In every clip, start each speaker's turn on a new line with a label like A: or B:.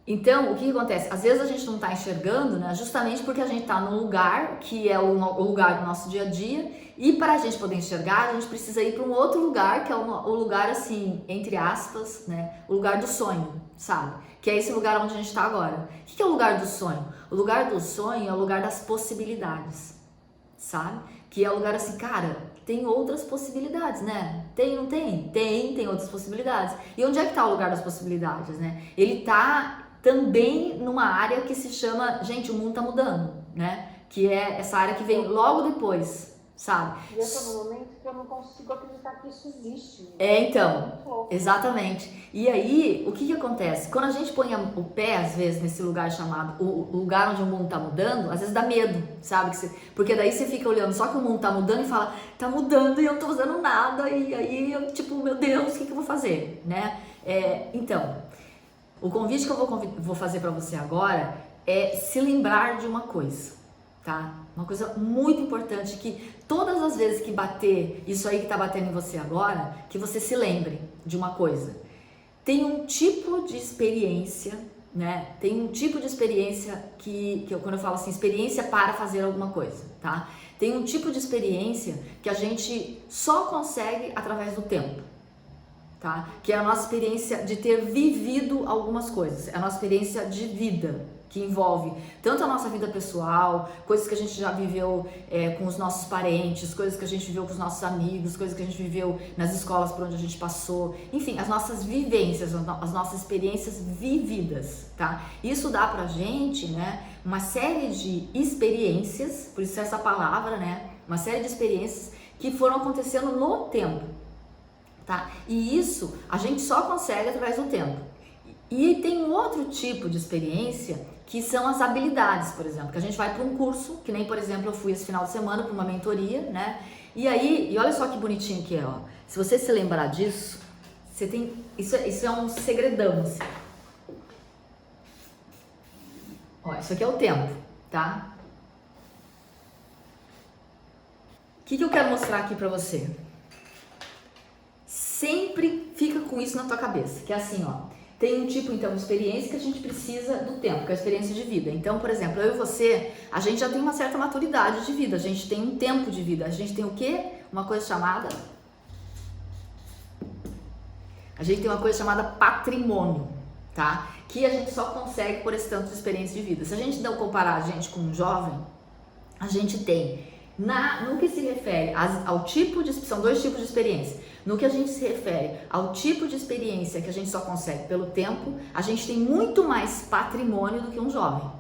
A: Então, o que acontece? Às vezes a gente não está enxergando, né? Justamente porque a gente está num lugar que é o lugar do nosso dia a dia, e para a gente poder enxergar, a gente precisa ir para um outro lugar, que é o lugar, assim, entre aspas, né? O lugar do sonho, sabe? Que é esse lugar onde a gente está agora. O que é o lugar do sonho? O lugar do sonho é o lugar das possibilidades, sabe? Que é o lugar assim, cara, tem outras possibilidades, né? Tem, não tem? Tem outras possibilidades. E onde é que tá o lugar das possibilidades, né? Ele tá também numa área que se chama, gente, o mundo tá mudando, né? Que é essa área que vem logo depois, sabe?
B: E eu tô num momento que eu não consigo acreditar que isso existe.
A: Então, exatamente. E aí, o que acontece? Quando a gente põe o pé, às vezes, nesse lugar chamado, o lugar onde o mundo tá mudando, às vezes dá medo, sabe? Porque daí você fica olhando só que o mundo tá mudando e fala, tá mudando e eu não tô fazendo nada, e aí eu, tipo, meu Deus, o que eu vou fazer, né? Então, o convite que eu vou fazer para você agora é se lembrar de uma coisa, tá? Uma coisa muito importante, que todas as vezes que bater isso aí que tá batendo em você agora, que você se lembre de uma coisa. Tem um tipo de experiência, né? Tem um tipo de experiência quando eu falo assim, experiência para fazer alguma coisa, tá? Tem um tipo de experiência que a gente só consegue através do tempo. Tá? Que é a nossa experiência de ter vivido algumas coisas, é a nossa experiência de vida, que envolve tanto a nossa vida pessoal, coisas que a gente já viveu com os nossos parentes, coisas que a gente viveu com os nossos amigos, coisas que a gente viveu nas escolas por onde a gente passou, enfim, as nossas vivências, as nossas experiências vividas, tá? Isso dá pra gente, né, uma série de experiências, por isso essa palavra, né, uma série de experiências que foram acontecendo no tempo. Tá? E isso a gente só consegue através do tempo. E tem um outro tipo de experiência que são as habilidades, por exemplo, que a gente vai para um curso, que nem, por exemplo, eu fui esse final de semana para uma mentoria, né? E aí, e olha só que bonitinho que é, ó. Se você se lembrar disso, você tem, isso é um segredão, assim. Ó, isso aqui é o tempo, tá? O que eu quero mostrar aqui para você? Sempre fica com isso na tua cabeça, que é assim, ó, tem um tipo, então, de experiência que a gente precisa do tempo, que é a experiência de vida. Então, por exemplo, eu e você, a gente já tem uma certa maturidade de vida, a gente tem um tempo de vida, a gente tem o quê? Uma coisa chamada... A gente tem uma coisa chamada patrimônio, tá? Que a gente só consegue por esse tanto de experiência de vida. Se a gente não comparar a gente com um jovem, a gente tem, no que se refere ao tipo de... São dois tipos de experiência. No que a gente se refere ao tipo de experiência que a gente só consegue pelo tempo, a gente tem muito mais patrimônio do que um jovem.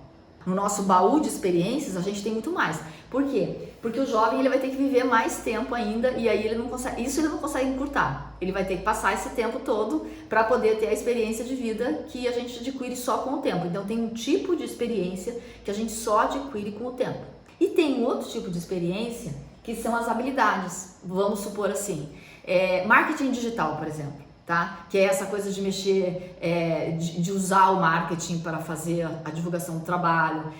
A: No nosso baú de experiências, a gente tem muito mais. Por quê? Porque o jovem ele vai ter que viver mais tempo ainda e aí ele não consegue, isso ele não consegue encurtar. Ele vai ter que passar esse tempo todo para poder ter a experiência de vida que a gente adquire só com o tempo. Então tem um tipo de experiência que a gente só adquire com o tempo. E tem outro tipo de experiência que são as habilidades. Vamos supor assim, marketing digital, por exemplo, tá? Que é essa coisa de mexer, de usar o marketing para fazer a divulgação do trabalho,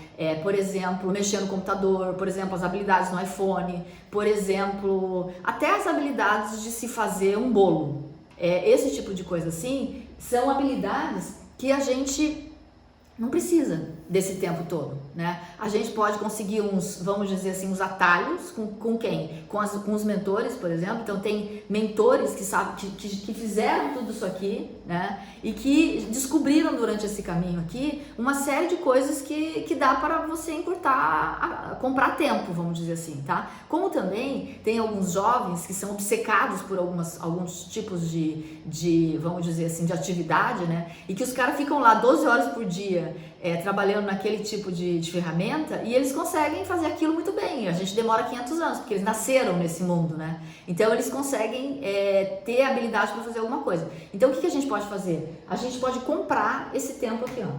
A: por exemplo, mexer no computador, por exemplo, as habilidades no iPhone, por exemplo, até as habilidades de se fazer um bolo. Esse tipo de coisa assim são habilidades que a gente não precisa desse tempo todo, né? A gente pode conseguir vamos dizer assim, uns atalhos com quem? Com os mentores, por exemplo. Então tem mentores que sabem, que fizeram tudo isso aqui, né? E que descobriram durante esse caminho aqui uma série de coisas que dá para você encurtar, comprar tempo, vamos dizer assim, tá? Como também tem alguns jovens que são obcecados por alguns tipos de, vamos dizer assim, de atividade, né? E que os caras ficam lá 12 horas por dia trabalhando naquele tipo de ferramenta e eles conseguem fazer aquilo muito bem. A gente demora 500 anos, porque eles nasceram nesse mundo, né? Então eles conseguem ter habilidade para fazer alguma coisa. Então o que a gente pode fazer? A gente pode comprar esse tempo aqui, ó.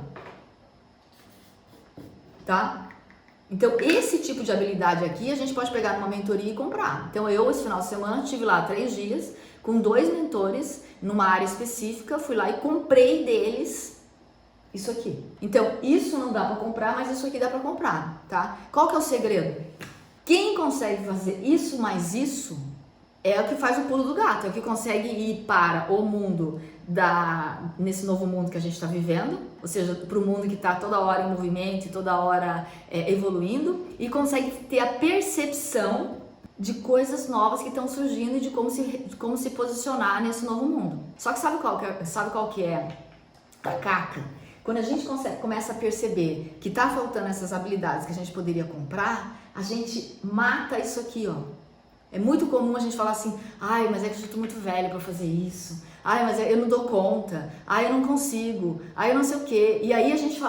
A: Tá? Então esse tipo de habilidade aqui a gente pode pegar numa mentoria e comprar. Então eu, esse final de semana, estive lá 3 dias com 2 mentores numa área específica, fui lá e comprei deles isso aqui. Então, isso não dá para comprar, mas isso aqui dá para comprar, tá? Qual que é o segredo? Quem consegue fazer isso mais isso é o que faz o pulo do gato, é o que consegue ir para o mundo nesse novo mundo que a gente está vivendo, ou seja, para o mundo que está toda hora em movimento e toda hora evoluindo, e consegue ter a percepção de coisas novas que estão surgindo e de como se posicionar nesse novo mundo. Só que sabe qual que é a caca? Quando a gente começa a perceber que tá faltando essas habilidades que a gente poderia comprar, a gente mata isso aqui, ó. É muito comum a gente falar assim, ai, mas é que eu já tô muito velho para fazer isso. Ai, mas eu não dou conta. Ai, eu não consigo. Ai, eu não sei o quê. E aí a gente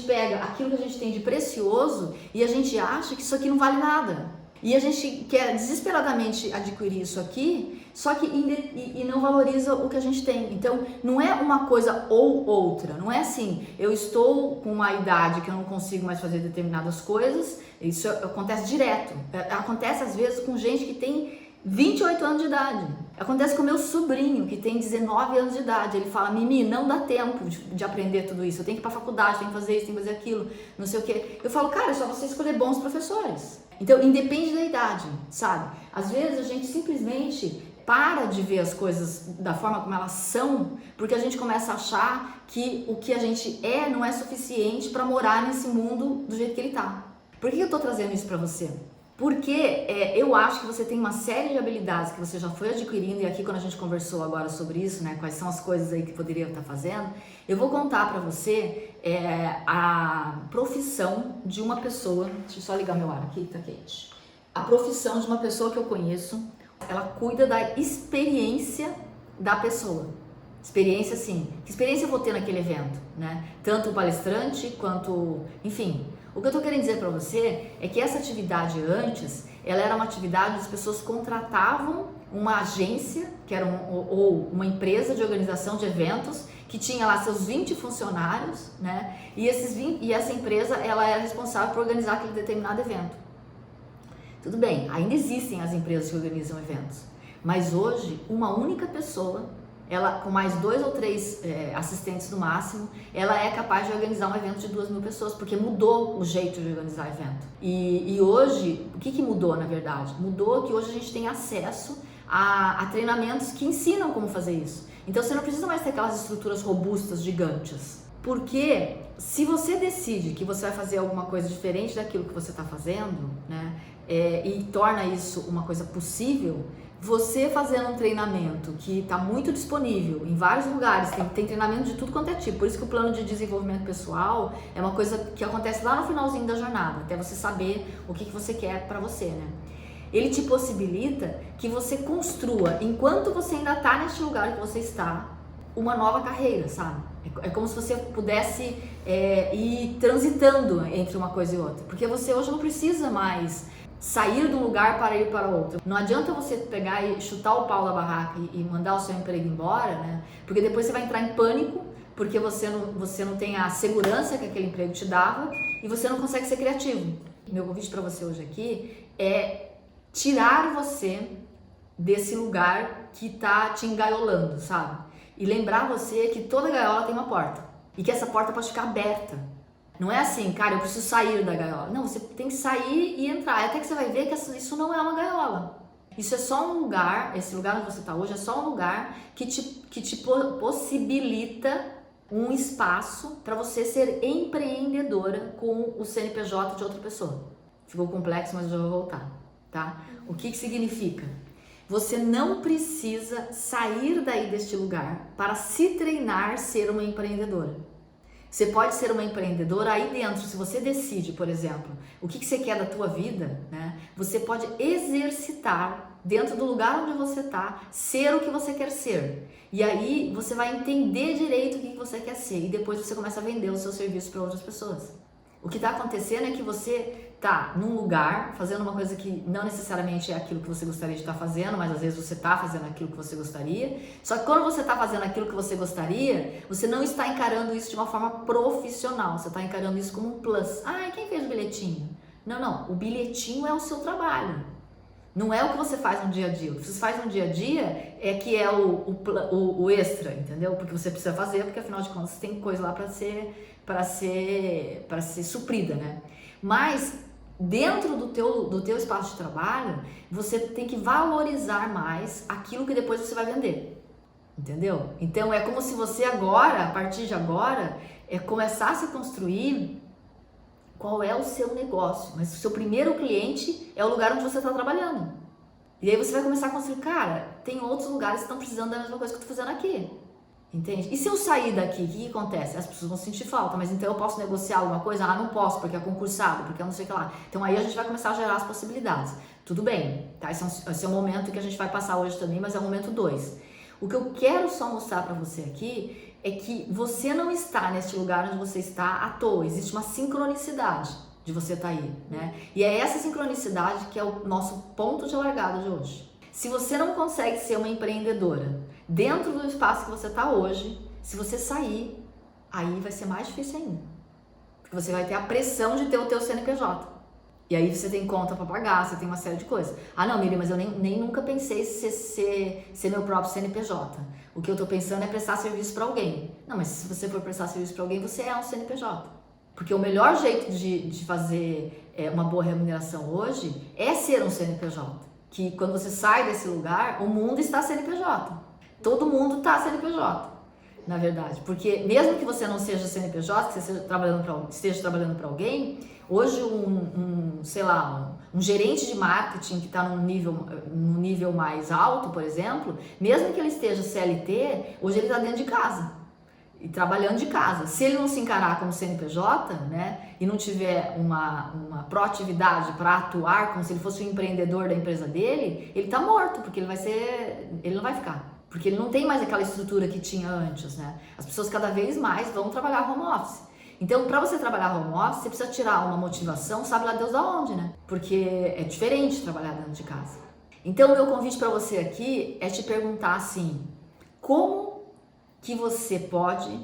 A: pega aquilo que a gente tem de precioso e a gente acha que isso aqui não vale nada. E a gente quer desesperadamente adquirir isso aqui, só que e não valoriza o que a gente tem. Então, não é uma coisa ou outra. Não é assim, eu estou com uma idade que eu não consigo mais fazer determinadas coisas. Isso acontece direto. Acontece às vezes com gente que tem 28 anos de idade. Acontece com o meu sobrinho, que tem 19 anos de idade. Ele fala, Mimi, não dá tempo de aprender tudo isso. Eu tenho que ir pra faculdade, tenho que fazer isso, tenho que fazer aquilo, não sei o quê. Eu falo, cara, é só você escolher bons professores. Então, independe da idade, sabe? Às vezes a gente simplesmente para de ver as coisas da forma como elas são, porque a gente começa a achar que o que a gente não é suficiente para morar nesse mundo do jeito que ele tá. Por que eu tô trazendo isso para você? Porque eu acho que você tem uma série de habilidades que você já foi adquirindo, e aqui quando a gente conversou agora sobre isso, né, quais são as coisas aí que poderia estar fazendo, eu vou contar para você a profissão de uma pessoa, deixa eu só ligar meu ar aqui, tá quente. A profissão de uma pessoa que eu conheço, ela cuida da experiência da pessoa. Experiência, sim. Que experiência eu vou ter naquele evento, né? Tanto o palestrante quanto, enfim. O que eu tô querendo dizer para você é que essa atividade antes, ela era uma atividade onde as pessoas contratavam uma agência, que era ou uma empresa de organização de eventos, que tinha lá seus 20 funcionários, né? E essa empresa, ela era responsável por organizar aquele determinado evento. Tudo bem, ainda existem as empresas que organizam eventos, mas hoje uma única pessoa, ela com mais 2 ou 3 assistentes no máximo, ela é capaz de organizar um evento de 2.000 pessoas, porque mudou o jeito de organizar evento. E hoje, o que mudou na verdade? Mudou que hoje a gente tem acesso a treinamentos que ensinam como fazer isso. Então você não precisa mais ter aquelas estruturas robustas, gigantes. Porque se você decide que você vai fazer alguma coisa diferente daquilo que você está fazendo, né, e torna isso uma coisa possível, você fazendo um treinamento que está muito disponível em vários lugares, tem treinamento de tudo quanto é tipo, por isso que o plano de desenvolvimento pessoal é uma coisa que acontece lá no finalzinho da jornada, até você saber o que você quer para você, né? Ele te possibilita que você construa, enquanto você ainda está neste lugar que você está, uma nova carreira, sabe? É como se você pudesse ir transitando entre uma coisa e outra, porque você hoje não precisa mais sair de um lugar para ir para outro. Não adianta você pegar e chutar o pau da barraca e mandar o seu emprego embora, né? Porque depois você vai entrar em pânico, porque você não tem a segurança que aquele emprego te dava e você não consegue ser criativo. Meu convite para você hoje aqui é tirar você desse lugar que tá te engaiolando, sabe? E lembrar você que toda gaiola tem uma porta e que essa porta pode ficar aberta. Não é assim, cara, eu preciso sair da gaiola. Não, você tem que sair e entrar. Até que você vai ver que isso não é uma gaiola. Isso é só um lugar, esse lugar onde você está hoje é só um lugar que te possibilita um espaço para você ser empreendedora com o CNPJ de outra pessoa. Ficou complexo, mas eu já vou voltar, tá? O que significa? Você não precisa sair daí deste lugar para se treinar ser uma empreendedora. Você pode ser uma empreendedora aí dentro, se você decide, por exemplo, o que você quer da tua vida, né? Você pode exercitar dentro do lugar onde você está, ser o que você quer ser. E aí você vai entender direito o que você quer ser e depois você começa a vender o seu serviço para outras pessoas. O que está acontecendo é que você está num lugar fazendo uma coisa que não necessariamente é aquilo que você gostaria de estar fazendo, mas às vezes você está fazendo aquilo que você gostaria. Só que quando você está fazendo aquilo que você gostaria, você não está encarando isso de uma forma profissional, você está encarando isso como um plus. Ah, quem fez o bilhetinho? Não, o bilhetinho é o seu trabalho. Não é o que você faz no dia a dia. O que você faz no dia a dia é que é o extra, entendeu? Porque você precisa fazer, porque afinal de contas tem coisa lá para ser suprida, né? Mas dentro do teu espaço de trabalho, você tem que valorizar mais aquilo que depois você vai vender. Entendeu? Então é como se você agora, a partir de agora, começasse a construir qual é o seu negócio. Mas o seu primeiro cliente é o lugar onde você está trabalhando. E aí você vai começar a construir, cara, tem outros lugares que estão precisando da mesma coisa que eu estou fazendo aqui. Entende? E se eu sair daqui, o que acontece? As pessoas vão sentir falta, mas então eu posso negociar alguma coisa? Ah, não posso, porque é concursado, porque eu não sei o que lá. Então aí a gente vai começar a gerar as possibilidades. Tudo bem, tá? Esse é o momento que a gente vai passar hoje também, mas é o momento 2. O que eu quero só mostrar pra você aqui é que você não está neste lugar onde você está à toa. Existe uma sincronicidade de você estar aí, né? E é essa sincronicidade que é o nosso ponto de largada de hoje. Se você não consegue ser uma empreendedora dentro do espaço que você está hoje, se você sair, aí vai ser mais difícil ainda. Porque você vai ter a pressão de ter o teu CNPJ. E aí você tem conta para pagar, você tem uma série de coisas. Ah não, Miriam, mas eu nem nunca pensei em ser meu próprio CNPJ. O que eu tô pensando é prestar serviço para alguém. Não, mas se você for prestar serviço para alguém, você é um CNPJ. Porque o melhor jeito de fazer uma boa remuneração hoje é ser um CNPJ. Que quando você sai desse lugar, o mundo está CNPJ. Todo mundo está CNPJ, na verdade. Porque mesmo que você não seja CNPJ, que você esteja trabalhando para alguém, hoje um gerente de marketing que está num nível mais alto, por exemplo, mesmo que ele esteja CLT, hoje ele está dentro de casa. E trabalhando de casa. Se ele não se encarar como CNPJ, né, e não tiver uma proatividade para atuar como se ele fosse um empreendedor da empresa dele, ele tá morto, porque ele não vai ficar. Porque ele não tem mais aquela estrutura que tinha antes, né? As pessoas cada vez mais vão trabalhar home office. Então, para você trabalhar home office, você precisa tirar uma motivação, sabe lá Deus da onde, né? Porque é diferente trabalhar dentro de casa. Então, o meu convite para você aqui é te perguntar assim, como que você pode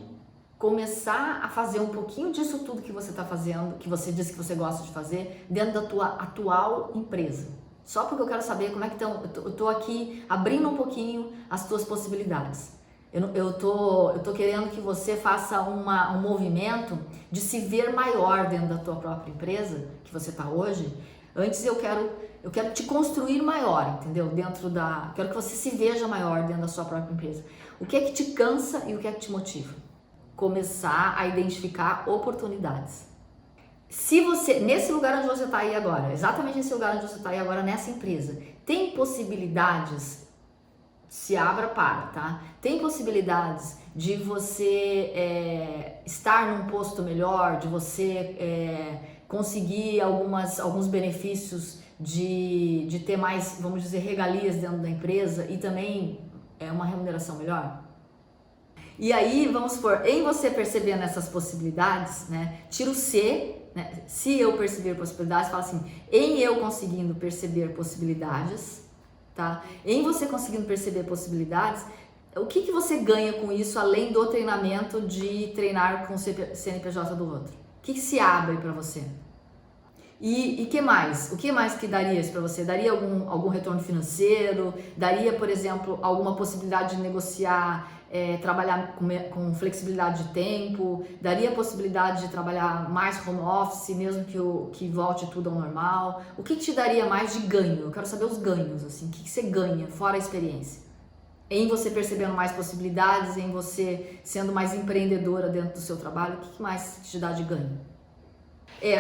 A: começar a fazer um pouquinho disso tudo que você está fazendo, que você disse que você gosta de fazer, dentro da tua atual empresa. Só porque eu quero saber como é que estão. Eu tô aqui abrindo um pouquinho as tuas possibilidades. Eu tô querendo que você faça um movimento de se ver maior dentro da tua própria empresa, que você está hoje. Antes eu quero te construir maior, entendeu? Quero que você se veja maior dentro da sua própria empresa. O que é que te cansa e o que é que te motiva? Começar a identificar oportunidades. Se você, nesse lugar onde você está aí agora, exatamente nesse lugar onde você está aí agora, nessa empresa, tem possibilidades, se abra para, tá? Tem possibilidades de você estar num posto melhor, de você conseguir alguns benefícios de ter mais, vamos dizer, regalias dentro da empresa e também uma remuneração melhor? E aí, vamos supor, em você percebendo essas possibilidades, né, tira o C, né, se eu perceber possibilidades, fala assim, em eu conseguindo perceber possibilidades, tá? Em você conseguindo perceber possibilidades, o que você ganha com isso, além do treinamento de treinar com o CNPJ do outro? O que se abre para você? E que mais? O que mais que daria isso para você? Daria algum retorno financeiro? Daria, por exemplo, alguma possibilidade de negociar, trabalhar com flexibilidade de tempo? Daria a possibilidade de trabalhar mais home office, mesmo que volte tudo ao normal? O que te daria mais de ganho? Eu quero saber os ganhos, assim, o que você ganha, fora a experiência? Em você percebendo mais possibilidades, em você sendo mais empreendedora dentro do seu trabalho, o que mais te dá de ganho?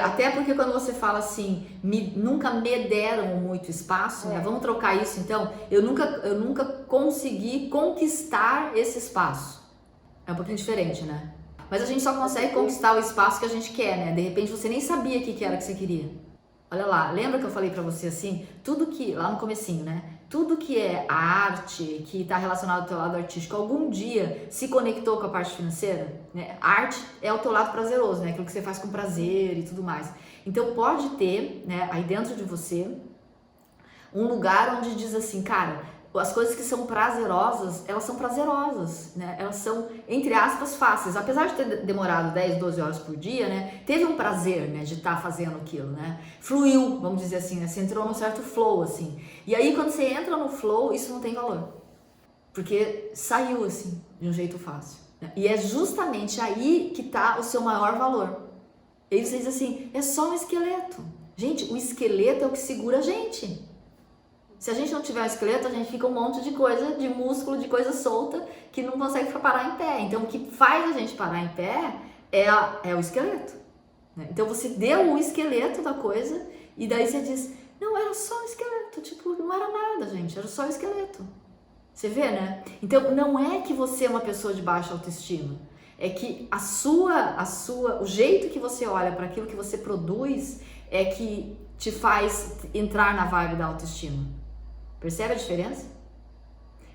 A: Até porque quando você fala assim, nunca me deram muito espaço, né? Vamos trocar isso então, eu nunca consegui conquistar esse espaço. É um pouquinho diferente, né? Mas a gente só consegue conquistar o espaço que a gente quer, né? De repente você nem sabia o que era que você queria. Olha lá, lembra que eu falei pra você assim, tudo que, lá no comecinho, né? Tudo que é a arte, que está relacionado ao teu lado artístico, algum dia se conectou com a parte financeira, né? A arte é o teu lado prazeroso, né? Aquilo que você faz com prazer e tudo mais. Então pode ter, né, aí dentro de você, um lugar onde diz assim, cara, as coisas que são prazerosas, elas são prazerosas, né? Elas são, entre aspas, fáceis. Apesar de ter demorado 10, 12 horas por dia, né? Teve um prazer, né? De estar fazendo aquilo, né? Fluiu, vamos dizer assim, né? Você entrou num certo flow, assim. E aí, quando você entra no flow, isso não tem valor. Porque saiu, assim, de um jeito fácil. Né? E é justamente aí que tá o seu maior valor. E aí você diz assim, é só um esqueleto. Gente, o esqueleto é o que segura a gente. Se a gente não tiver um esqueleto, a gente fica um monte de coisa, de músculo, de coisa solta, que não consegue parar em pé. Então, o que faz a gente parar em pé é o esqueleto. Né? Então, você deu o esqueleto da coisa e daí você diz, não, era só um esqueleto. Tipo, não era nada, gente, era só um esqueleto. Você vê, né? Então, não é que você é uma pessoa de baixa autoestima. É que o jeito que você olha para aquilo que você produz é que te faz entrar na vibe da autoestima. Percebe a diferença?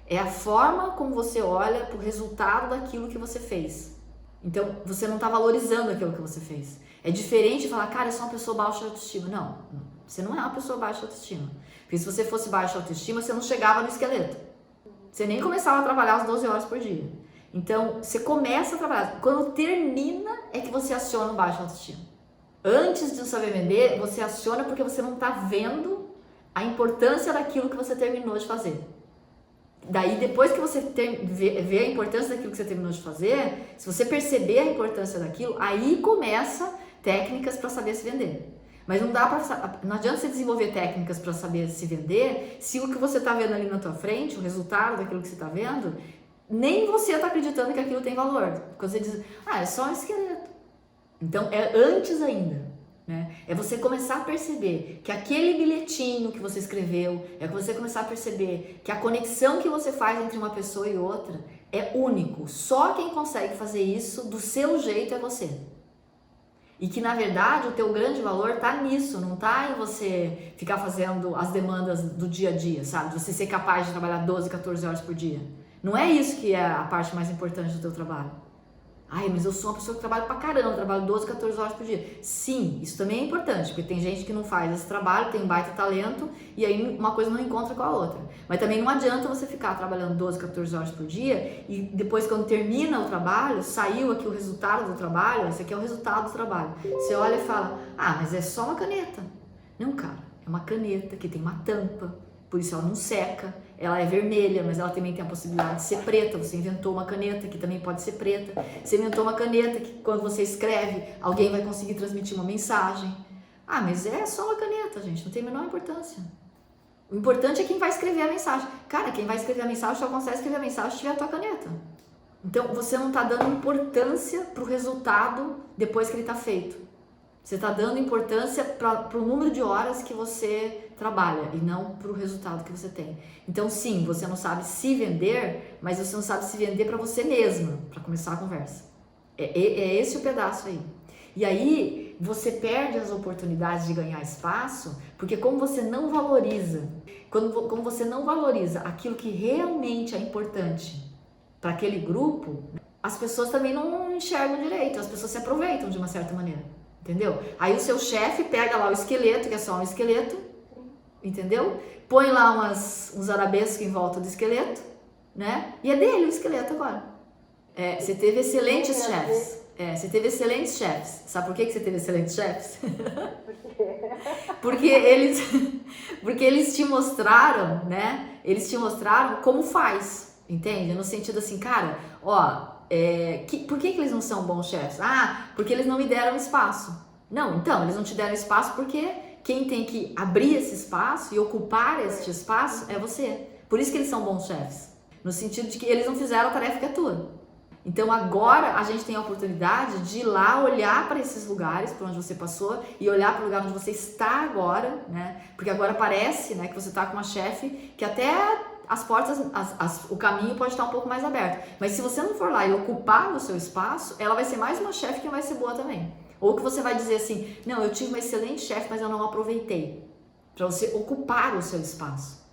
A: É a forma como você olha para o resultado daquilo que você fez. Então, você não está valorizando aquilo que você fez. É diferente de falar, cara, eu sou uma pessoa baixa autoestima. Não, você não é uma pessoa baixa autoestima. Porque se você fosse baixa autoestima, você não chegava no esqueleto. Você nem começava a trabalhar as 12 horas por dia. Então, você começa a trabalhar. Quando termina, é que você aciona o baixa autoestima. Antes de saber vender, você aciona porque você não está vendo a importância daquilo que você terminou de fazer. Daí, depois que você vê a importância daquilo que você terminou de fazer, se você perceber a importância daquilo, aí começa técnicas para saber se vender. Mas não adianta você desenvolver técnicas para saber se vender se o que você está vendo ali na tua frente, o resultado daquilo que você está vendo, nem você está acreditando que aquilo tem valor. Quando você diz, é só um esqueleto. Então, é antes ainda. Né? É você começar a perceber que aquele bilhetinho que você escreveu, é você começar a perceber que a conexão que você faz entre uma pessoa e outra é único. Só quem consegue fazer isso do seu jeito é você. E que na verdade o teu grande valor está nisso, não está em você ficar fazendo as demandas do dia a dia, sabe? Você ser capaz de trabalhar 12, 14 horas por dia. Não é isso que é a parte mais importante do teu trabalho. Ai, mas eu sou uma pessoa que trabalha pra caramba, trabalho 12, 14 horas por dia. Sim, isso também é importante, porque tem gente que não faz esse trabalho, tem um baita talento, e aí uma coisa não encontra com a outra. Mas também não adianta você ficar trabalhando 12, 14 horas por dia, e depois quando termina o trabalho, saiu aqui o resultado do trabalho, esse aqui é o resultado do trabalho. Você olha e fala, mas é só uma caneta. Não, cara, é uma caneta que tem uma tampa, por isso ela não seca. Ela é vermelha, mas ela também tem a possibilidade de ser preta. Você inventou uma caneta que também pode ser preta. Você inventou uma caneta que quando você escreve, alguém vai conseguir transmitir uma mensagem. Mas é só uma caneta, gente, não tem a menor importância. O importante é quem vai escrever a mensagem. Cara, quem vai escrever a mensagem só consegue escrever a mensagem se tiver a tua caneta. Então, você não está dando importância para o resultado depois que ele está feito. Você está dando importância para o número de horas que você trabalha e não para o resultado que você tem. Então, sim, você não sabe se vender, mas você não sabe se vender para você mesma, para começar a conversa. É esse o pedaço aí. E aí, você perde as oportunidades de ganhar espaço, porque como você não valoriza, como você não valoriza aquilo que realmente é importante para aquele grupo, as pessoas também não enxergam direito, as pessoas se aproveitam de uma certa maneira. Entendeu? Aí o seu chefe pega lá o esqueleto, que é só um esqueleto, entendeu? Põe lá uns arabescos em volta do esqueleto, né? E é dele o esqueleto agora. Você teve excelentes chefes. Você teve excelentes chefes. Sabe por que você teve excelentes chefes? Porque eles te mostraram, né? Eles te mostraram como faz, entende? No sentido assim, cara, por que eles não são bons chefes? Porque eles não me deram espaço. Não, então, eles não te deram espaço porque quem tem que abrir esse espaço e ocupar este espaço é você. Por isso que eles são bons chefes. No sentido de que eles não fizeram a tarefa que é tua. Então agora a gente tem a oportunidade de ir lá olhar para esses lugares, para onde você passou, e olhar para o lugar onde você está agora, né? Porque agora parece, né, que você está com uma chefe que até as portas, o caminho pode estar um pouco mais aberto. Mas se você não for lá e ocupar o seu espaço, ela vai ser mais uma chefe que vai ser boa também. Ou que você vai dizer assim, não, eu tive uma excelente chefe, mas eu não aproveitei. Para você ocupar o seu espaço.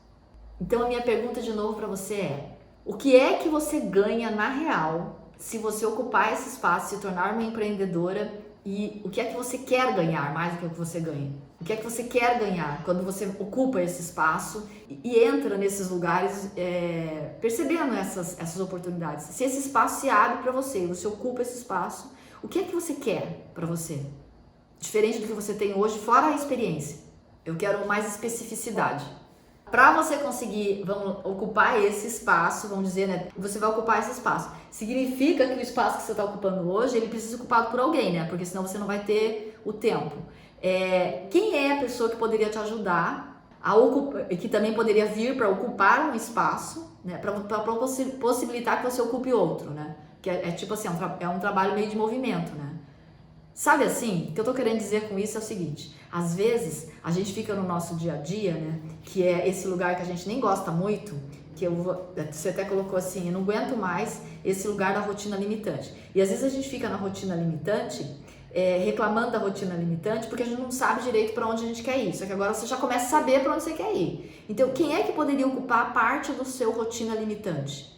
A: Então a minha pergunta de novo para você é, o que é que você ganha na real se você ocupar esse espaço, se tornar uma empreendedora, e o que é que você quer ganhar mais do que o que você ganha? O que é que você quer ganhar quando você ocupa esse espaço e entra nesses lugares percebendo essas oportunidades? Se esse espaço se abre para você, você ocupa esse espaço, o que é que você quer para você? Diferente do que você tem hoje, fora a experiência. Eu quero mais especificidade. Para você conseguir, ocupar esse espaço, vamos dizer, né? Você vai ocupar esse espaço. Significa que o espaço que você está ocupando hoje, ele precisa ser ocupado por alguém, né? Porque senão você não vai ter o tempo. Quem é a pessoa que poderia te ajudar que também poderia vir para ocupar um espaço, né, para possibilitar que você ocupe outro, né? Que é tipo assim, é um trabalho meio de movimento, né? Sabe assim, o que eu tô querendo dizer com isso é o seguinte: às vezes a gente fica no nosso dia a dia, né, que é esse lugar que a gente nem gosta muito, você até colocou assim, eu não aguento mais esse lugar da rotina limitante. E às vezes a gente fica na rotina limitante, reclamando da rotina limitante, porque a gente não sabe direito para onde a gente quer ir. Só que agora você já começa a saber para onde você quer ir. Então, quem é que poderia ocupar parte do seu rotina limitante?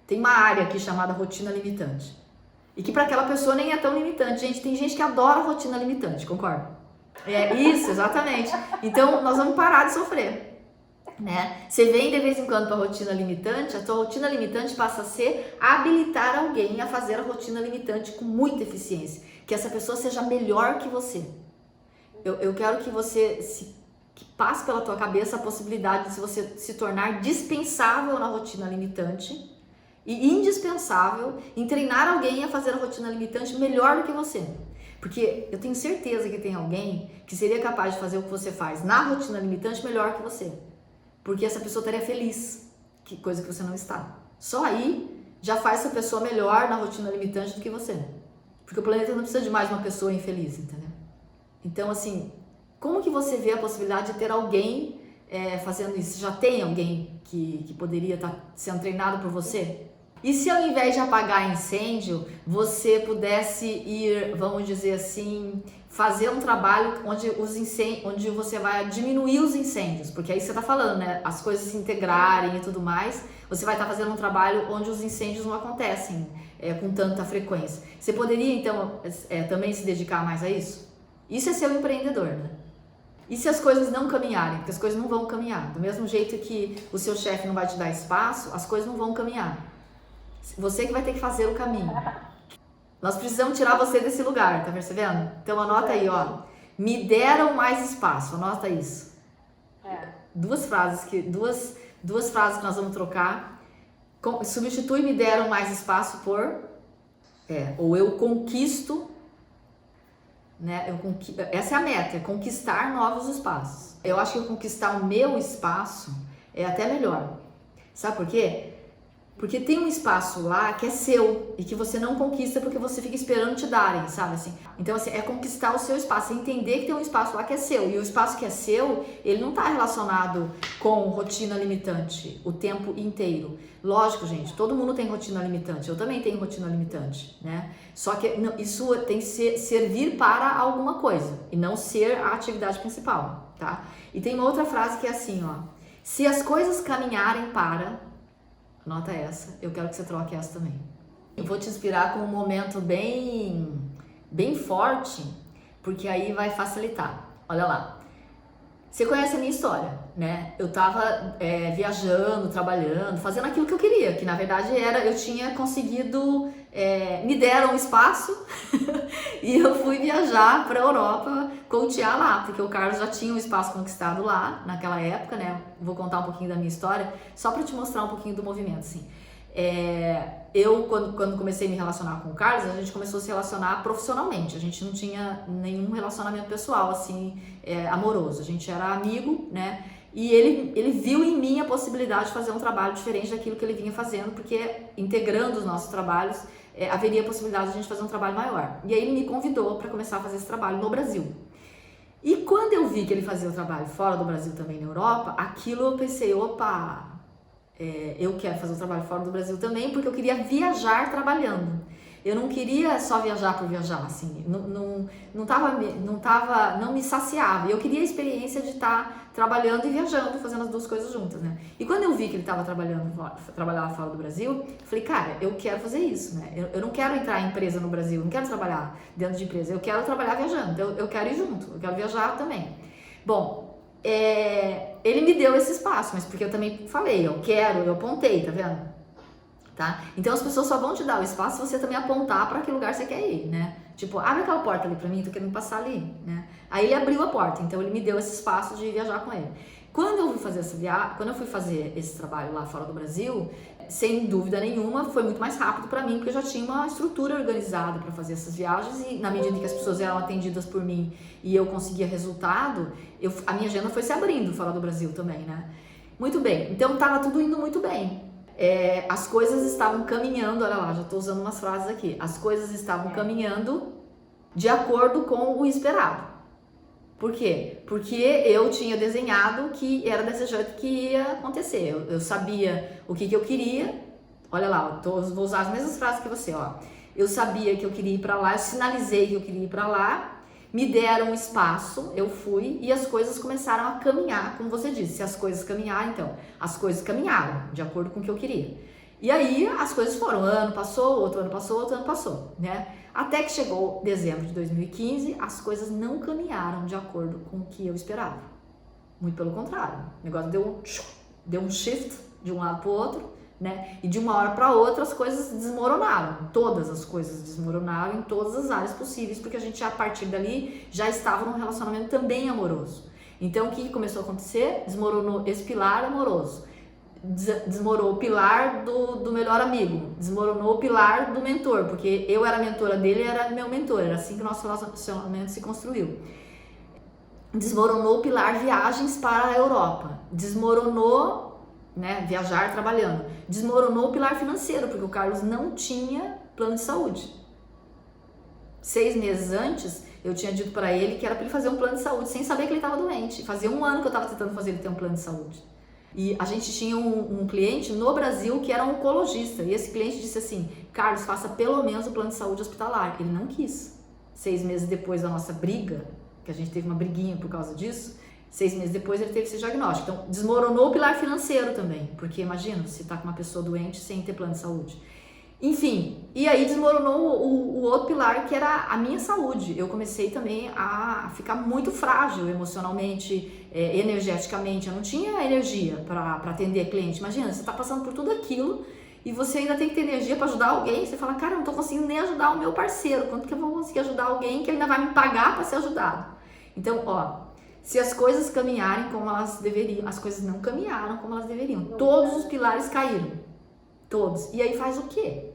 A: Tem uma área aqui chamada rotina limitante. E que para aquela pessoa nem é tão limitante. Gente, tem gente que adora rotina limitante, concorda? É isso, exatamente. Então, nós vamos parar de sofrer, né? Você vem de vez em quando para a rotina limitante, a tua rotina limitante passa a ser habilitar alguém a fazer a rotina limitante com muita eficiência. Que essa pessoa seja melhor que você. Eu quero que você que passe pela tua cabeça a possibilidade de você se tornar dispensável na rotina limitante e indispensável em treinar alguém a fazer a rotina limitante melhor do que você. Porque eu tenho certeza que tem alguém que seria capaz de fazer o que você faz na rotina limitante melhor que você. Porque essa pessoa estaria feliz, que coisa que você não está. Só aí já faz essa pessoa melhor na rotina limitante do que você. Porque o planeta não precisa de mais uma pessoa infeliz, entendeu? Então, assim, como que você vê a possibilidade de ter alguém fazendo isso? Já tem alguém que poderia estar sendo treinado por você? E se ao invés de apagar incêndio, você pudesse ir, vamos dizer assim, fazer um trabalho onde você vai diminuir os incêndios? Porque aí você está falando, né? As coisas se integrarem e tudo mais, você vai estar fazendo um trabalho onde os incêndios não acontecem com tanta frequência. Você poderia, então, também se dedicar mais a isso? Isso é ser um empreendedor, né? E se as coisas não caminharem? Porque as coisas não vão caminhar. Do mesmo jeito que o seu chefe não vai te dar espaço, as coisas não vão caminhar. Você que vai ter que fazer o caminho. Nós precisamos tirar você desse lugar, tá percebendo? Então anota aí, ó. Me deram mais espaço, anota isso. Duas frases que nós vamos trocar. Substitui me deram mais espaço por ou eu conquisto, né? Essa é a meta, é conquistar novos espaços. Eu acho que conquistar o meu espaço é até melhor. Sabe por quê? Porque tem um espaço lá que é seu e que você não conquista porque você fica esperando te darem, sabe assim? Então, assim, é conquistar o seu espaço, é entender que tem um espaço lá que é seu. E o espaço que é seu, ele não está relacionado com rotina limitante o tempo inteiro. Lógico, gente, todo mundo tem rotina limitante. Eu também tenho rotina limitante, né? Só que isso tem que servir para alguma coisa e não ser a atividade principal, tá? E tem uma outra frase que é assim, ó. Se as coisas caminharem para... Anota essa, eu quero que você troque essa também. Eu vou te inspirar com um momento bem forte, porque aí vai facilitar. Olha lá. Você conhece a minha história, né? Eu tava viajando, trabalhando, fazendo aquilo que eu queria, que na verdade eu tinha conseguido, me deram um espaço e eu fui viajar para a Europa, coachear lá, porque o Carlos já tinha um espaço conquistado lá, naquela época, né? Vou contar um pouquinho da minha história, só para te mostrar um pouquinho do movimento, assim. Eu, quando comecei a me relacionar com o Carlos, a gente começou a se relacionar profissionalmente. A gente não tinha nenhum relacionamento pessoal, assim, amoroso. A gente era amigo, né? E ele viu em mim a possibilidade de fazer um trabalho diferente daquilo que ele vinha fazendo, porque integrando os nossos trabalhos, haveria a possibilidade de a gente fazer um trabalho maior. E aí ele me convidou para começar a fazer esse trabalho no Brasil. E quando eu vi que ele fazia o trabalho fora do Brasil também, na Europa, aquilo eu pensei, opa... eu quero fazer o trabalho fora do Brasil também, porque eu queria viajar trabalhando. Eu não queria só viajar por viajar, assim, não me saciava. Eu queria a experiência de estar trabalhando e viajando, fazendo as duas coisas juntas, né? E quando eu vi que ele trabalhava fora do Brasil, eu falei, cara, eu quero fazer isso, né? Eu não quero entrar em empresa no Brasil, não quero trabalhar dentro de empresa, eu quero trabalhar viajando, eu quero ir junto, eu quero viajar também. Bom, ele me deu esse espaço, mas porque eu também falei, eu apontei, tá vendo? Tá? Então as pessoas só vão te dar o espaço se você também apontar para que lugar você quer ir, né? Tipo, abre aquela porta ali para mim, tô querendo passar ali, né? Aí ele abriu a porta, então ele me deu esse espaço de viajar com ele. Quando eu fui fazer quando eu fui fazer esse trabalho lá fora do Brasil, sem dúvida nenhuma, foi muito mais rápido para mim, porque eu já tinha uma estrutura organizada para fazer essas viagens e na medida que as pessoas eram atendidas por mim e eu conseguia resultado, a minha agenda foi se abrindo fora do Brasil também, né? Muito bem, então estava tudo indo muito bem. As coisas estavam caminhando, olha lá, já estou usando umas frases aqui. As coisas estavam caminhando de acordo com o esperado. Por quê? Porque eu tinha desenhado que era desse jeito que ia acontecer. Eu sabia o que eu queria. Olha lá, vou usar as mesmas frases que você, ó. Eu sabia que eu queria ir para lá, eu sinalizei que eu queria ir para lá, me deram espaço, eu fui e as coisas começaram a caminhar, como você disse. Se as coisas caminharam, então, as coisas caminharam de acordo com o que eu queria. E aí as coisas foram, ano passou, outro ano passou, outro ano passou, né? Até que chegou dezembro de 2015, as coisas não caminharam de acordo com o que eu esperava. Muito pelo contrário, o negócio deu um shift de um lado para o outro, né? E de uma hora para outra as coisas desmoronaram. Todas as coisas desmoronaram em todas as áreas possíveis, porque a gente a partir dali já estava num relacionamento também amoroso. Então o que começou a acontecer? Desmoronou esse pilar amoroso. Desmoronou o pilar do melhor amigo, desmoronou o pilar do mentor, porque eu era a mentora dele, ele era meu mentor, era assim que o nosso relacionamento se construiu. Desmoronou o pilar viagens para a Europa, desmoronou, né, viajar trabalhando, desmoronou o pilar financeiro, porque o Carlos não tinha plano de saúde. 6 meses antes, eu tinha dito para ele que era para ele fazer um plano de saúde, sem saber que ele estava doente. Fazia 1 ano que eu estava tentando fazer ele ter um plano de saúde. E a gente tinha um cliente no Brasil que era um oncologista. E esse cliente disse assim: Carlos, faça pelo menos o plano de saúde hospitalar. Ele não quis. 6 meses depois da nossa briga, que a gente teve uma briguinha por causa disso, 6 meses depois ele teve esse diagnóstico. Então, desmoronou o pilar financeiro também. Porque imagina, você está com uma pessoa doente sem ter plano de saúde. Enfim, e aí desmoronou o outro pilar, que era a minha saúde. Eu comecei também a ficar muito frágil emocionalmente, energeticamente. Eu não tinha energia para atender cliente. Imagina, você está passando por tudo aquilo e você ainda tem que ter energia para ajudar alguém. Você fala, cara, eu não estou conseguindo nem ajudar o meu parceiro. Quanto que eu vou conseguir ajudar alguém que ainda vai me pagar para ser ajudado? Então, ó, se as coisas caminharem como elas deveriam, as coisas não caminharam como elas deveriam. Todos os pilares caíram. Todos. E aí faz o quê?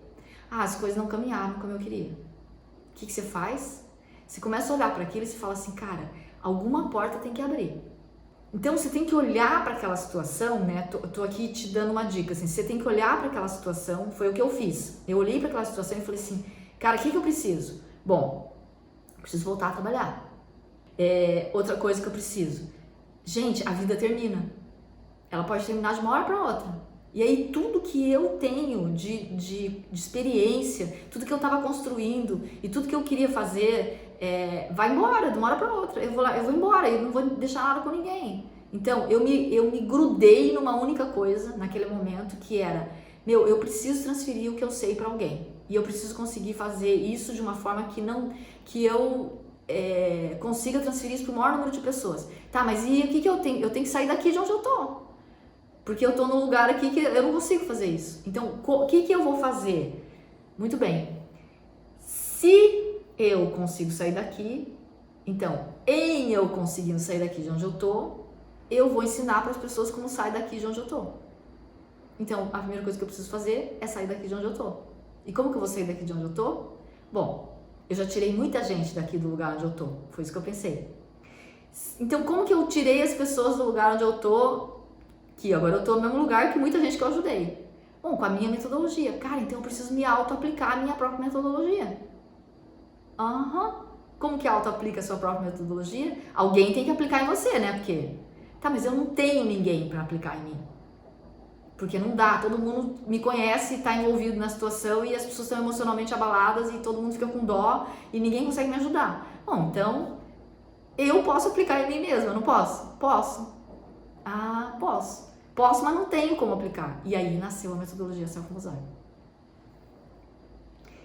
A: As coisas não caminharam como eu queria. O que você faz? Você começa a olhar para aquilo e você fala assim, cara, alguma porta tem que abrir. Então você tem que olhar para aquela situação, né? Tô aqui te dando uma dica, assim, você tem que olhar para aquela situação, foi o que eu fiz. Eu olhei para aquela situação e falei assim, cara, o que eu preciso? Bom, eu preciso voltar a trabalhar. Outra coisa que eu preciso. Gente, a vida termina. Ela pode terminar de uma hora para outra. E aí tudo que eu tenho de experiência, tudo que eu estava construindo e tudo que eu queria fazer vai embora de uma hora para outra. Eu vou embora, eu não vou deixar nada com ninguém. Então eu me grudei numa única coisa naquele momento, que era, eu preciso transferir o que eu sei para alguém. E eu preciso conseguir fazer isso de uma forma que eu consiga transferir isso para o maior número de pessoas. Tá, mas e o que eu tenho? Eu tenho que sair daqui de onde eu tô. Porque eu tô num lugar aqui que eu não consigo fazer isso. Então, o que eu vou fazer? Muito bem. Se eu consigo sair daqui, então, em eu conseguindo sair daqui de onde eu tô, eu vou ensinar para as pessoas como sair daqui de onde eu tô. Então, a primeira coisa que eu preciso fazer é sair daqui de onde eu tô. E como que eu vou sair daqui de onde eu tô? Bom, eu já tirei muita gente daqui do lugar onde eu tô. Foi isso que eu pensei. Então, como que eu tirei as pessoas do lugar onde eu tô? Que agora eu tô no mesmo lugar que muita gente que eu ajudei. Bom, com a minha metodologia. Cara, então eu preciso me auto-aplicar a minha própria metodologia. Como que auto-aplica a sua própria metodologia? Alguém tem que aplicar em você, né? Porque, tá, mas eu não tenho ninguém para aplicar em mim. Porque não dá, todo mundo me conhece, tá envolvido na situação e as pessoas estão emocionalmente abaladas e todo mundo fica com dó e ninguém consegue me ajudar. Bom, então eu posso aplicar em mim mesma, eu não posso? Posso. Posso. Posso, mas não tenho como aplicar. E aí nasceu a metodologia Self-Mosaic.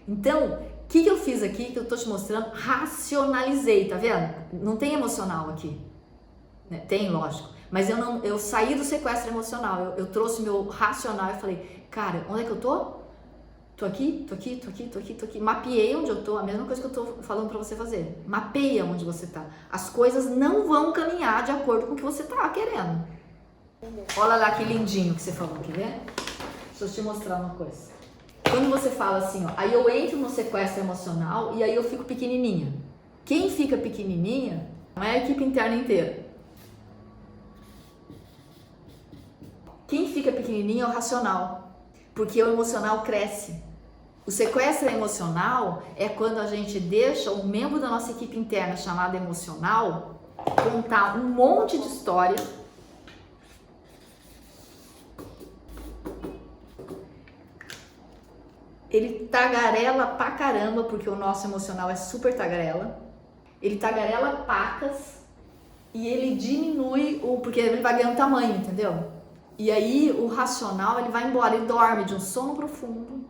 A: Então, o que eu fiz aqui, que eu tô te mostrando? Racionalizei, tá vendo? Não tem emocional aqui. Né? Tem, lógico. Mas eu saí do sequestro emocional. Eu trouxe meu racional e falei, cara, onde é que eu tô? Tô aqui, tô aqui, tô aqui, tô aqui, tô aqui. Mapeei onde eu tô, a mesma coisa que eu tô falando pra você fazer. Mapeia onde você tá. As coisas não vão caminhar de acordo com o que você tá querendo. Olha lá que lindinho que você falou, quer ver? Deixa eu te mostrar uma coisa. Quando você fala assim, ó, aí eu entro no sequestro emocional e aí eu fico pequenininha. Quem fica pequenininha não é a equipe interna inteira. Quem fica pequenininho é o racional, porque o emocional cresce. O sequestro emocional é quando a gente deixa um membro da nossa equipe interna chamado emocional contar um monte de história ele tagarela pra caramba, porque o nosso emocional é super tagarela. Ele tagarela pacas e ele diminui, porque ele vai ganhando tamanho, entendeu? E aí o racional, ele vai embora, ele dorme de um sono profundo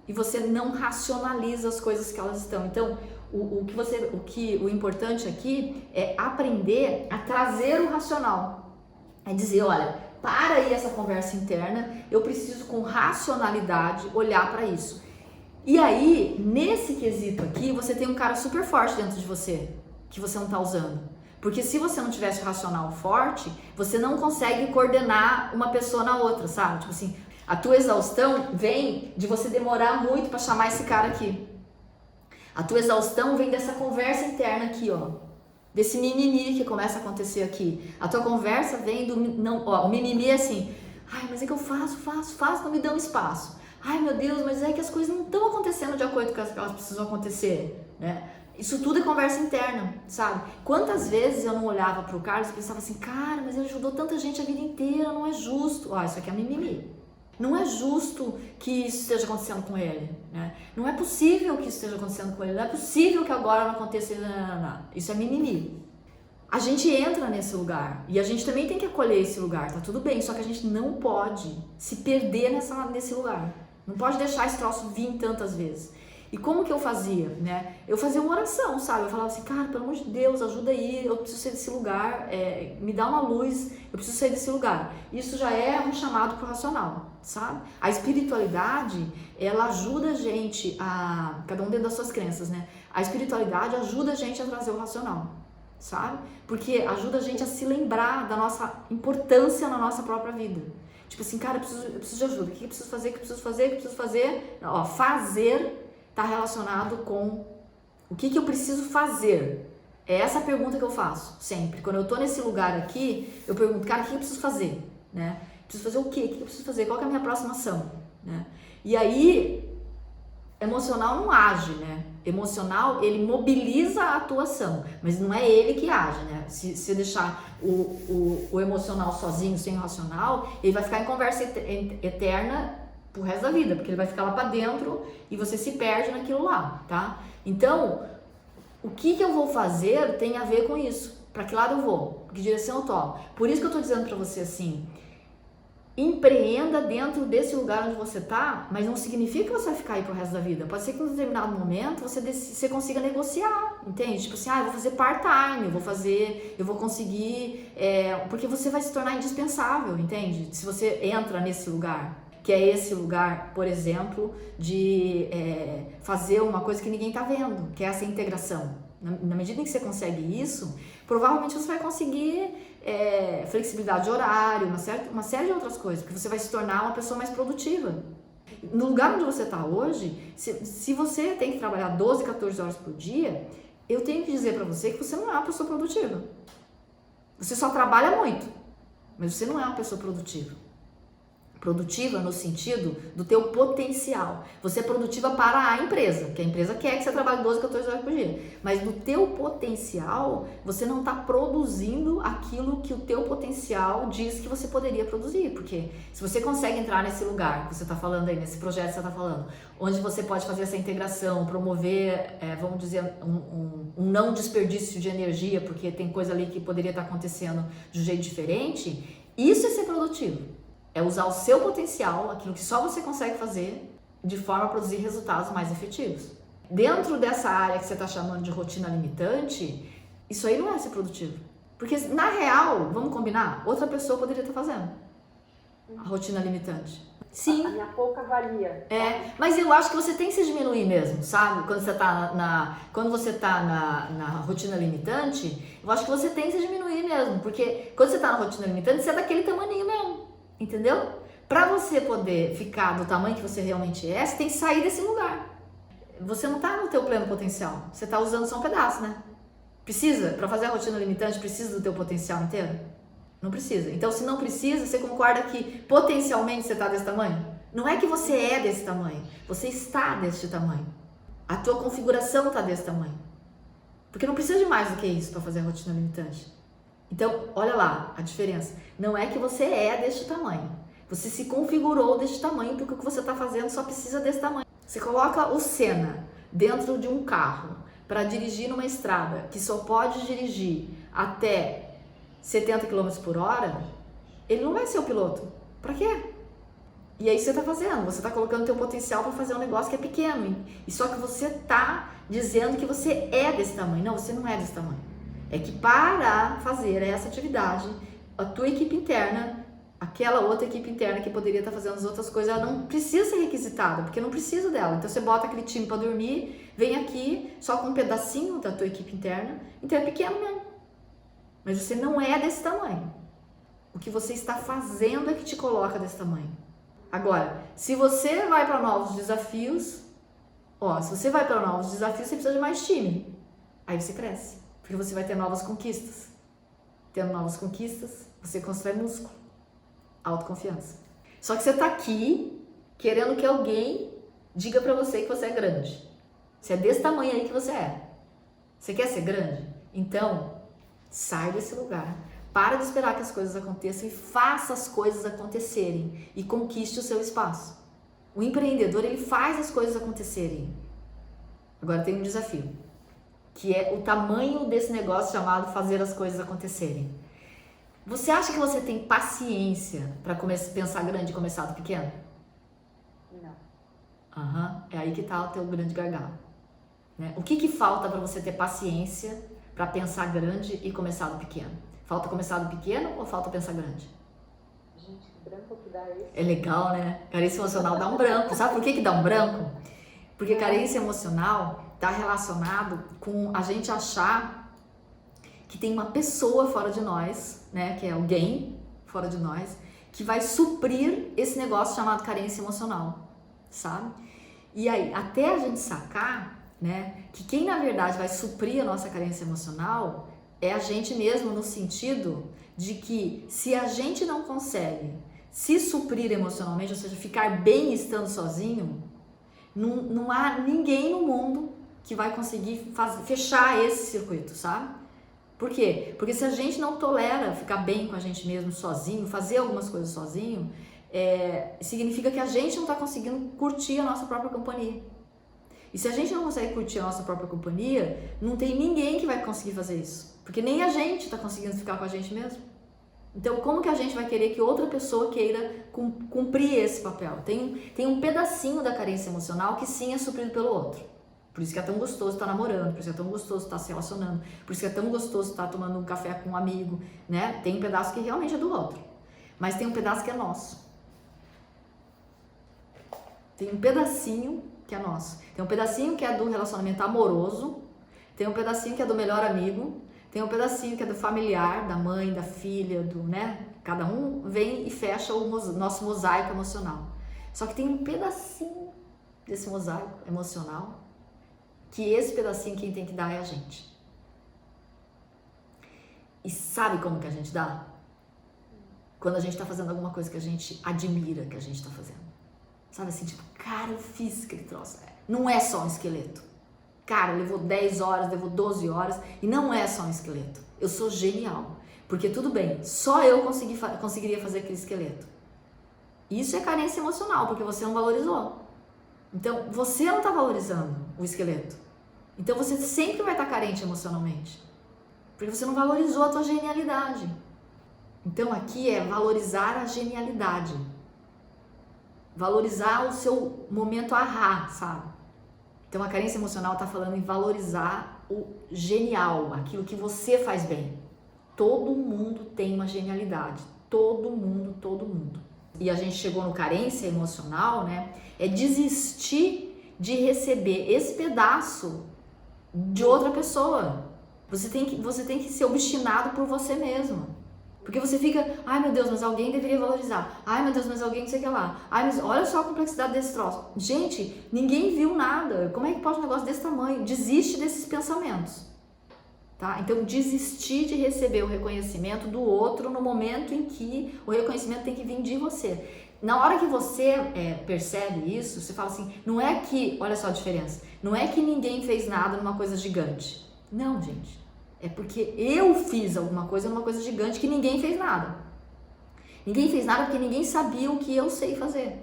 A: e você não racionaliza as coisas que elas estão. Então, o importante aqui é aprender a trazer o racional. É dizer, olha, para aí essa conversa interna, eu preciso com racionalidade olhar para isso. E aí, nesse quesito aqui, você tem um cara super forte dentro de você, que você não tá usando. Porque se você não tivesse o racional forte, você não consegue coordenar uma pessoa na outra, sabe? Tipo assim, a tua exaustão vem de você demorar muito para chamar esse cara aqui. A tua exaustão vem dessa conversa interna aqui, ó. Desse mimimi que começa a acontecer aqui. A tua conversa vem do... Não, ó, o mimimi é assim, ai, mas é que eu faço, não me dão espaço. Ai, meu Deus, mas é que as coisas não estão acontecendo de acordo com as que elas precisam acontecer, né? Isso tudo é conversa interna, sabe? Quantas vezes eu não olhava pro Carlos e pensava assim, cara, mas ele ajudou tanta gente a vida inteira, não é justo. Ó, isso aqui é mimimi. Não é justo que isso esteja acontecendo com ele, né? Não é possível que isso esteja acontecendo com ele, não é possível que agora não aconteça, não. Isso é mimimi. A gente entra nesse lugar e a gente também tem que acolher esse lugar, tá tudo bem, só que a gente não pode se perder nesse lugar. Não pode deixar esse troço vir tantas vezes. E como que eu fazia, né? Eu fazia uma oração, sabe? Eu falava assim, cara, pelo amor de Deus, ajuda aí, eu preciso sair desse lugar, me dá uma luz, eu preciso sair desse lugar. Isso já é um chamado pro racional, sabe? A espiritualidade, ela ajuda a gente cada um dentro das suas crenças, né? A espiritualidade ajuda a gente a trazer o racional, sabe? Porque ajuda a gente a se lembrar da nossa importância na nossa própria vida. Tipo assim, cara, eu preciso de ajuda, o que eu preciso fazer, o que eu preciso fazer, o que eu preciso fazer? Ó, fazer está relacionado com o que eu preciso fazer. É essa a pergunta que eu faço sempre. Quando eu tô nesse lugar aqui, eu pergunto, cara, o que eu preciso fazer? Né? Preciso fazer o quê? O que eu preciso fazer? Qual que é a minha próxima ação? Né? E aí, emocional não age, né? Emocional, ele mobiliza a atuação, mas não é ele que age, né? Se eu deixar o emocional sozinho, sem o racional, ele vai ficar em conversa eterna pro resto da vida, porque ele vai ficar lá pra dentro e você se perde naquilo lá, tá? Então, o que eu vou fazer tem a ver com isso. Pra que lado eu vou? Que direção eu tomo? Por isso que eu tô dizendo pra você assim, empreenda dentro desse lugar onde você tá, mas não significa que você vai ficar aí pro resto da vida. Pode ser que em um determinado momento você consiga negociar, entende? Tipo assim, eu vou fazer part-time, eu vou conseguir, porque você vai se tornar indispensável, entende? Se você entra nesse lugar. Que é esse lugar, por exemplo, de fazer uma coisa que ninguém tá vendo, que é essa integração. Na medida em que você consegue isso, provavelmente você vai conseguir flexibilidade de horário, uma série de outras coisas, porque você vai se tornar uma pessoa mais produtiva. No lugar onde você está hoje, se você tem que trabalhar 12, 14 horas por dia, eu tenho que dizer para você que você não é uma pessoa produtiva. Você só trabalha muito, mas você não é uma pessoa produtiva. Produtiva no sentido do teu potencial. Você é produtiva para a empresa, que a empresa quer que você trabalhe 12, 14 horas por dia. Mas do teu potencial, você não está produzindo aquilo que o teu potencial diz que você poderia produzir. Porque se você consegue entrar nesse lugar que você está falando aí, nesse projeto que você está falando, onde você pode fazer essa integração, promover, vamos dizer, um não desperdício de energia, porque tem coisa ali que poderia estar acontecendo de um jeito diferente, isso é ser produtivo. É usar o seu potencial, aquilo que só você consegue fazer, de forma a produzir resultados mais efetivos. Dentro dessa área que você está chamando de rotina limitante, isso aí não é ser produtivo. Porque, na real, vamos combinar, outra pessoa poderia estar fazendo a rotina limitante. Sim.
B: A minha pouca valia.
A: Mas eu acho que você tem que se diminuir mesmo, sabe? Quando você tá na rotina limitante, eu acho que você tem que se diminuir mesmo, porque quando você tá na rotina limitante, você é daquele tamaninho mesmo, entendeu? Pra você poder ficar do tamanho que você realmente é, você tem que sair desse lugar. Você não tá no teu pleno potencial, você tá usando só um pedaço, né? Precisa? Pra fazer a rotina limitante, precisa do teu potencial inteiro? Não precisa. Então, se não precisa, você concorda que potencialmente você tá desse tamanho? Não é que você é desse tamanho, você está desse tamanho. A tua configuração tá desse tamanho. Porque não precisa de mais do que isso para fazer a rotina limitante. Então, olha lá a diferença. Não é que você é deste tamanho. Você se configurou deste tamanho porque o que você está fazendo só precisa desse tamanho. Você coloca o Senna dentro de um carro para dirigir numa estrada que só pode dirigir até 70 km por hora, ele não vai ser o piloto. Para quê? E aí você está fazendo, você está colocando o teu potencial para fazer um negócio que é pequeno. E só que você está dizendo que você é desse tamanho. Não, você não é desse tamanho. É que para fazer essa atividade, a tua equipe interna, aquela outra equipe interna que poderia estar fazendo as outras coisas, ela não precisa ser requisitada, porque não precisa dela. Então você bota aquele time para dormir, vem aqui só com um pedacinho da tua equipe interna, então é pequeno mesmo. Mas você não é desse tamanho. O que você está fazendo é que te coloca desse tamanho. Agora, se você vai para novos desafios, você precisa de mais time. Aí você cresce, porque você vai ter novas conquistas. Tendo novas conquistas, você constrói músculo, autoconfiança. Só que você tá aqui querendo que alguém diga pra você que você é grande. Você é desse tamanho aí que você é. Você quer ser grande? Então, sai desse lugar. Para de esperar que as coisas aconteçam e faça as coisas acontecerem e conquiste o seu espaço. O empreendedor, ele faz as coisas acontecerem. Agora tem um desafio, que é o tamanho desse negócio chamado fazer as coisas acontecerem. Você acha que você tem paciência para pensar grande e começar do pequeno?
B: Não.
A: É aí que tá o teu grande gargalo. Né? O que falta para você ter paciência para pensar grande e começar do pequeno? Falta começar do pequeno ou falta pensar grande?
B: Gente, que branco que dá isso.
A: É legal, né? Carência emocional dá um branco. Sabe por que dá um branco? Porque carência emocional está relacionado com a gente achar que tem uma pessoa fora de nós, né? Que é alguém fora de nós, que vai suprir esse negócio chamado carência emocional, sabe? E aí, até a gente sacar, né? Que quem na verdade vai suprir a nossa carência emocional é a gente mesmo, no sentido de que se a gente não consegue se suprir emocionalmente, ou seja, ficar bem estando sozinho, não há ninguém no mundo que vai conseguir fechar esse circuito, sabe? Por quê? Porque se a gente não tolera ficar bem com a gente mesmo sozinho, fazer algumas coisas sozinho, significa que a gente não está conseguindo curtir a nossa própria companhia. E se a gente não consegue curtir a nossa própria companhia, não tem ninguém que vai conseguir fazer isso. Porque nem a gente está conseguindo ficar com a gente mesmo. Então, como que a gente vai querer que outra pessoa queira cumprir esse papel? Tem um pedacinho da carência emocional que sim é suprido pelo outro. Por isso que é tão gostoso estar namorando, por isso que é tão gostoso estar se relacionando, por isso que é tão gostoso estar tomando um café com um amigo, né? Tem um pedaço que realmente é do outro. Mas tem um pedaço que é nosso. Tem um pedacinho que é nosso. Tem um pedacinho que é do relacionamento amoroso, tem um pedacinho que é do melhor amigo, tem um pedacinho que é do familiar, da mãe, da filha, né? Cada um vem e fecha o nosso mosaico emocional. Só que tem um pedacinho desse mosaico emocional que esse pedacinho quem tem que dar é a gente. E sabe como que a gente dá? Quando a gente tá fazendo alguma coisa que a gente admira que a gente tá fazendo. Sabe assim, tipo, cara, eu fiz aquele troço. Não é só um esqueleto. Cara, levou 10 horas, levou 12 horas e não é só um esqueleto. Eu sou genial. Porque tudo bem, só eu conseguiria fazer aquele esqueleto. Isso é carência emocional, porque você não valorizou. Então, você não tá valorizando o esqueleto. Então, você sempre vai estar carente emocionalmente. Porque você não valorizou a tua genialidade. Então, aqui é valorizar a genialidade. Valorizar o seu momento ahá, sabe? Então, a carência emocional está falando em valorizar o genial, aquilo que você faz bem. Todo mundo tem uma genialidade. Todo mundo, todo mundo. e a gente chegou no carência emocional, né? É desistir de receber esse pedaço de outra pessoa. Você tem que ser obstinado por você mesmo. Porque você fica, ai meu Deus, mas alguém deveria valorizar. Ai meu Deus, mas alguém não sei o que lá. Ai, mas olha só a complexidade desse troço. Gente, ninguém viu nada. Como é que pode um negócio desse tamanho? Desiste desses pensamentos. Tá? Então, desistir de receber o reconhecimento do outro no momento em que o reconhecimento tem que vir de você. Na hora que você percebe isso, você fala assim, não é que, olha só a diferença, não é que ninguém fez nada numa coisa gigante. Não, gente. É porque eu fiz alguma coisa numa coisa gigante que ninguém fez nada. Ninguém fez nada porque ninguém sabia o que eu sei fazer.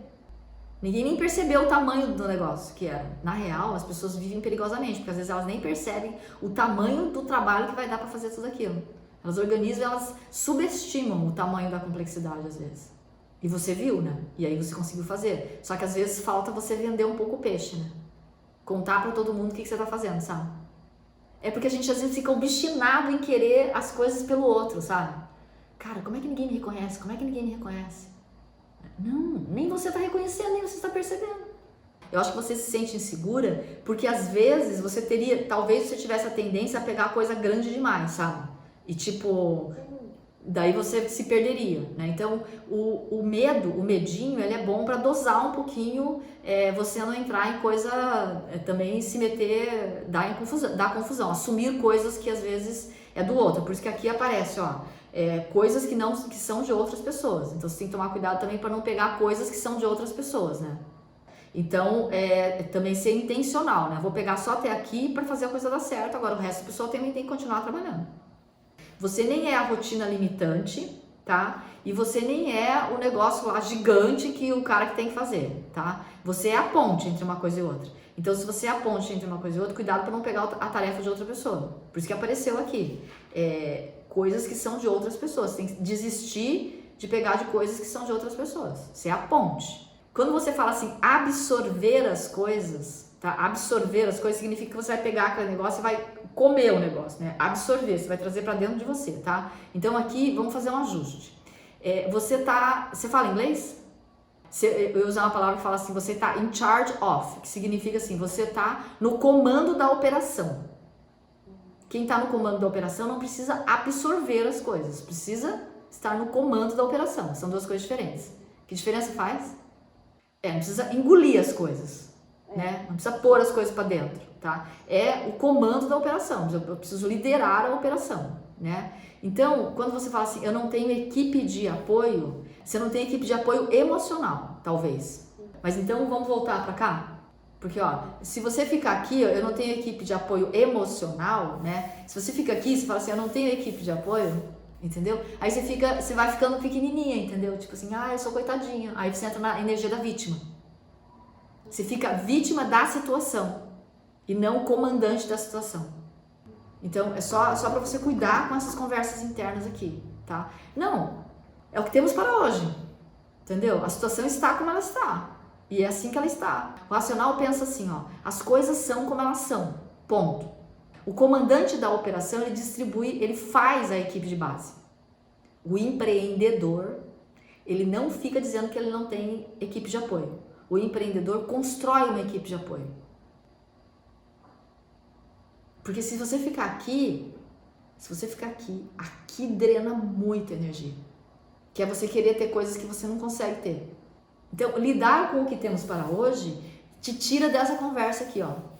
A: Ninguém nem percebeu o tamanho do negócio que era. Na real, as pessoas vivem perigosamente, porque às vezes elas nem percebem o tamanho do trabalho que vai dar para fazer tudo aquilo. Elas organizam, elas subestimam o tamanho da complexidade às vezes. E você viu, né? E aí você conseguiu fazer. Só que às vezes falta você vender um pouco o peixe, né? Contar para todo mundo o que você tá fazendo, sabe? É porque a gente às vezes fica obstinado em querer as coisas pelo outro, sabe? Cara, como é que ninguém me reconhece? Como é que ninguém me reconhece? Não, nem você tá reconhecendo, nem você está percebendo. Eu acho que você se sente insegura porque às vezes você teria, talvez você tivesse a tendência a pegar coisa grande demais, sabe? E tipo, daí você se perderia, né? Então, o medo, o medinho, ele é bom para dosar um pouquinho, você não entrar em coisa, também se meter, dar confusão, assumir coisas que às vezes é do outro. Por isso que aqui aparece, ó, coisas que são de outras pessoas. Então, você tem que tomar cuidado também para não pegar coisas que são de outras pessoas, né? Então, também ser intencional, né? Vou pegar só até aqui para fazer a coisa dar certo, agora o resto da pessoa também tem que continuar trabalhando. Você nem é a rotina limitante, tá? E você nem é o negócio lá gigante que o cara que tem que fazer, tá? Você é a ponte entre uma coisa e outra. Então, se você é a ponte entre uma coisa e outra, cuidado para não pegar a tarefa de outra pessoa. Por isso que apareceu aqui. Coisas que são de outras pessoas. Você tem que desistir de pegar de coisas que são de outras pessoas. Você é a ponte. Quando você fala assim, absorver as coisas, tá? Absorver as coisas significa que você vai pegar aquele negócio e vai comer o negócio, né? Absorver, você vai trazer para dentro de você, tá? Então aqui, vamos fazer um ajuste. Você fala inglês? Eu ia usar uma palavra que fala assim, você tá in charge of, que significa assim, você tá no comando da operação. Quem tá no comando da operação não precisa absorver as coisas, precisa estar no comando da operação. São duas coisas diferentes. Que diferença faz? Não precisa engolir as coisas, né? Não precisa pôr as coisas para dentro, tá? É o comando da operação, eu preciso liderar a operação, né? Então, quando você fala assim, eu não tenho equipe de apoio, você não tem equipe de apoio emocional, talvez. Mas então, vamos voltar para cá? Porque, ó, se você ficar aqui, ó, eu não tenho equipe de apoio emocional, né? Se você fica aqui, você fala assim, eu não tenho equipe de apoio, entendeu? Aí você vai ficando pequenininha, entendeu? Tipo assim, eu sou coitadinha. Aí você entra na energia da vítima. Você fica vítima da situação e não comandante da situação. Então, é só para você cuidar com essas conversas internas aqui, tá? Não, é o que temos para hoje, entendeu? A situação está como ela está e é assim que ela está. O racional pensa assim, ó, as coisas são como elas são, ponto. O comandante da operação, ele distribui, ele faz a equipe de base. O empreendedor, ele não fica dizendo que ele não tem equipe de apoio. O empreendedor constrói uma equipe de apoio. Porque se você ficar aqui, aqui drena muita energia. Que é você querer ter coisas que você não consegue ter. Então, lidar com o que temos para hoje te tira dessa conversa aqui, ó.